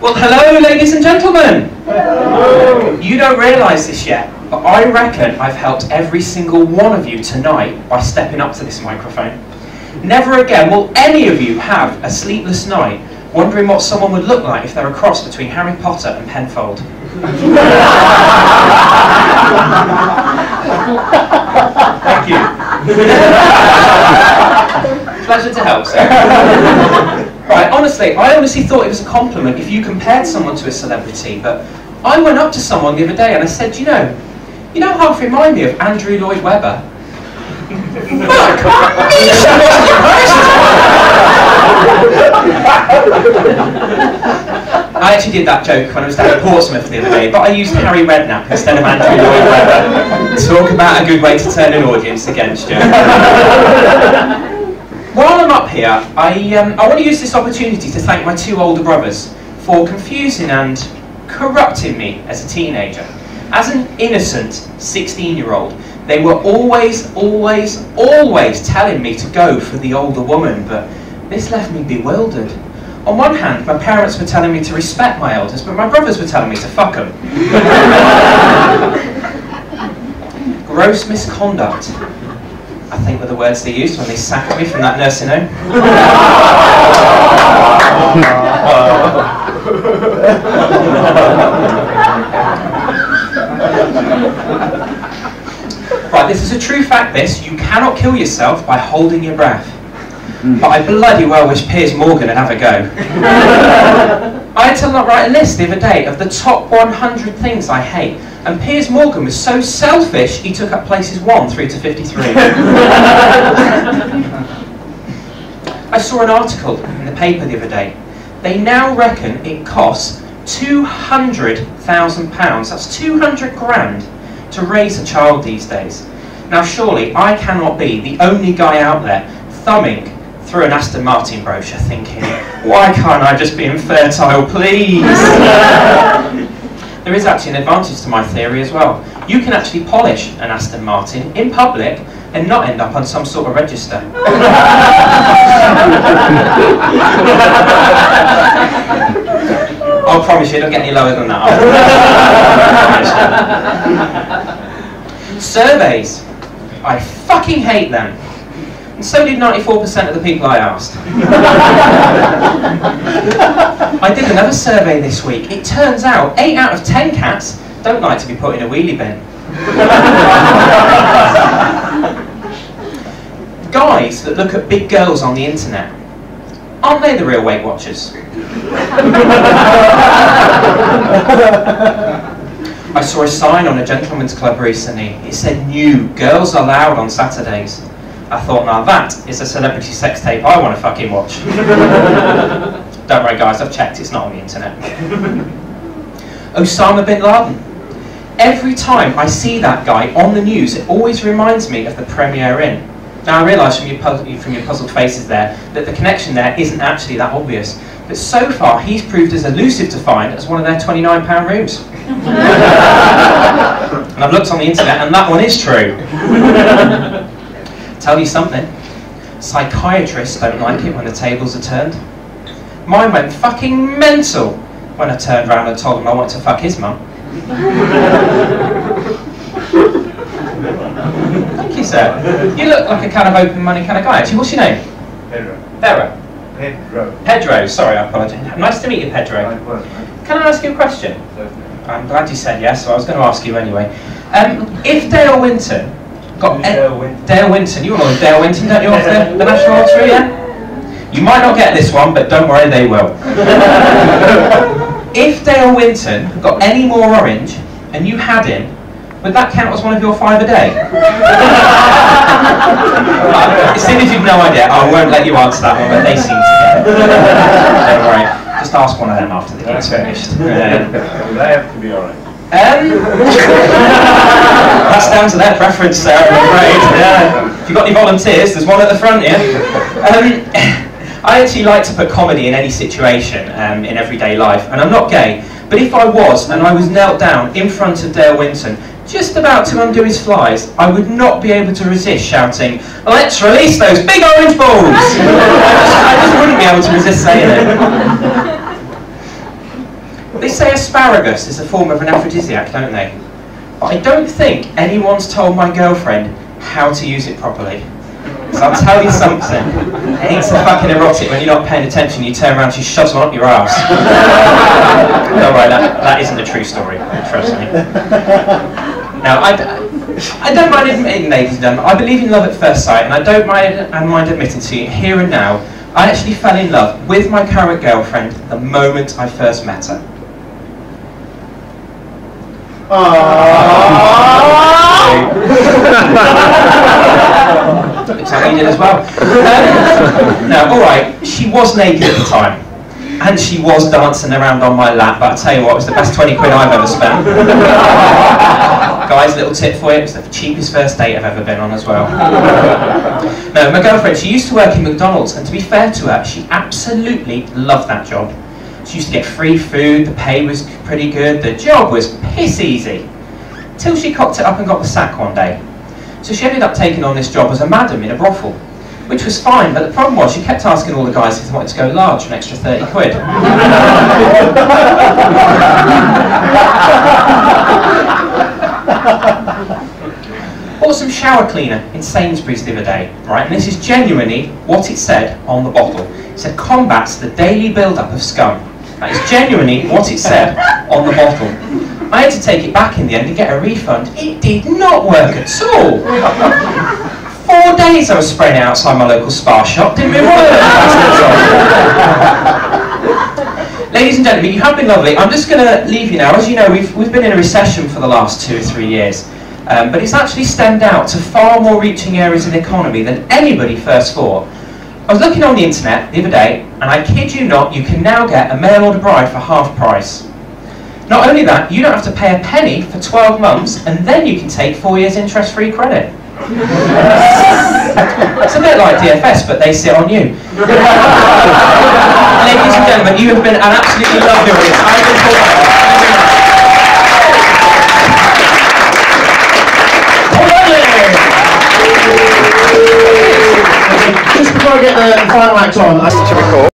Well, hello, ladies and gentlemen. Hello. You don't realise this yet, but I reckon I've helped every single one of you tonight by stepping up to this microphone. Never again will any of you have a sleepless night wondering what someone would look like if they're a cross between Harry Potter and Penfold. Thank you. Pleasure to help, sir. Right, honestly, I honestly thought it was a compliment if you compared someone to a celebrity, but I went up to someone the other day and I said, you don't half remind me of Andrew Lloyd Webber. Fuck! I actually did that joke when I was down at Portsmouth the other day, but I used Harry Redknapp instead of Andrew Lloyd Webber. Talk about a good way to turn an audience against you. While I'm up here, I want to use this opportunity to thank my two older brothers for confusing and corrupting me as a teenager. As an innocent 16-year-old, they were always telling me to go for the older woman, but this left me bewildered. On one hand, my parents were telling me to respect my elders, but my brothers were telling me to fuck them. Gross misconduct, I think were the words they used when they sacked me from that nursing home. Right, this is a true fact, this. You cannot kill yourself by holding your breath. But I bloody well wish Piers Morgan would have a go. I had to write a list the other day of the top 100 things I hate, and Piers Morgan was so selfish he took up places 1 through to 53. I saw an article in the paper the other day. They now reckon it costs £200,000, that's 200 grand, to raise a child these days. Now surely I cannot be the only guy out there thumbing through an Aston Martin brochure thinking, why can't I just be infertile, please? There is actually an advantage to my theory as well. You can actually polish an Aston Martin in public and not end up on some sort of register. I'll promise you, don't get any lower than that. Surveys. I fucking hate them. And so did 94% of the people I asked. I did another survey this week. It turns out 8 out of 10 cats don't like to be put in a wheelie bin. Guys that look at big girls on the internet, aren't they the real Weight Watchers? I saw a sign on a gentleman's club recently. It said, "New, girls allowed on Saturdays." I thought, now that is a celebrity sex tape I want to fucking watch. Don't worry guys, I've checked, it's not on the internet. Osama bin Laden. Every time I see that guy on the news, it always reminds me of the Premier Inn. Now I realise from your puzzled faces there that the connection there isn't actually that obvious. But so far he's proved as elusive to find as one of their £29 rooms. And I've looked on the internet and that one is true. Tell you something, psychiatrists don't like it when the tables are turned. Mine went fucking mental when I turned around and told him I wanted to fuck his mum. Thank you, sir. You look like a kind of open money kind of guy. Actually, what's your name? Pedro. Pedro. Pedro. Pedro, sorry, I apologise. Nice to meet you, Pedro. Likewise, Can I ask you a question? certainly. I'm glad you said yes, so I was going to ask you anyway. If Dale Winton got... Dale Winton. Dale Winton, you all know Dale Winton, don't you, off the National Lottery, yeah? You might not get this one, but don't worry, they will. If Dale Winton got any more orange, and you had him, would that count as one of your 5 a day? As soon as you've no idea, I won't let you answer that one, but they seem to get it. Don't worry, just ask one of them after the game's finished. They have to be alright. That's down to their preference, sir, I'm afraid. If you've got any volunteers, there's one at the front here. I actually like to put comedy in any situation in everyday life, and I'm not gay, but if I was, and I was knelt down in front of Dale Winton, just about to undo his flies, I would not be able to resist shouting, "Let's release those big orange balls!" I just wouldn't be able to resist saying it. They say asparagus is a form of an aphrodisiac, don't they? But I don't think anyone's told my girlfriend how to use it properly. So I'll tell you something, it ain't so fucking erotic when you're not paying attention, you turn around, she shoves one up your ass. No, right, that isn't a true story, trust me. Now, I don't mind admitting, ladies and gentlemen, I believe in love at first sight, and I don't mind admitting to you, here and now, I actually fell in love with my current girlfriend the moment I first met her. Looks like you did as well. Now, alright, she was naked at the time, and she was dancing around on my lap, but I'll tell you what, it was the best 20 quid I've ever spent. Guys, little tip for you, it was the cheapest first date I've ever been on as well. No, my girlfriend, she used to work in McDonald's, and to be fair to her, she absolutely loved that job. She used to get free food, the pay was pretty good, the job was piss easy. Till she cocked it up and got the sack one day. So she ended up taking on this job as a madam in a brothel, which was fine, but the problem was she kept asking all the guys if they wanted to go large for an extra 30 quid. Bought some shower cleaner in Sainsbury's the other day, right? And this is genuinely what it said on the bottle. It said, combats the daily build-up of scum. That is genuinely what it said on the bottle. I had to take it back in the end and get a refund. It did not work at all. 4 days I was spraying it outside my local spa shop, didn't mean work. Ladies and gentlemen, you have been lovely. I'm just going to leave you now. As you know, we've been in a recession for the last 2 or 3 years. But it's actually stemmed out to far more reaching areas of the economy than anybody first thought. I was looking on the internet the other day, and I kid you not, you can now get a mail-order bride for half price. Not only that, you don't have to pay a penny for 12 months, and then you can take 4 years interest-free credit. It's a bit like DFS, but they sit on you. Ladies and gentlemen, you have been an absolutely lovely audience. I've been Just before I get the final act on, I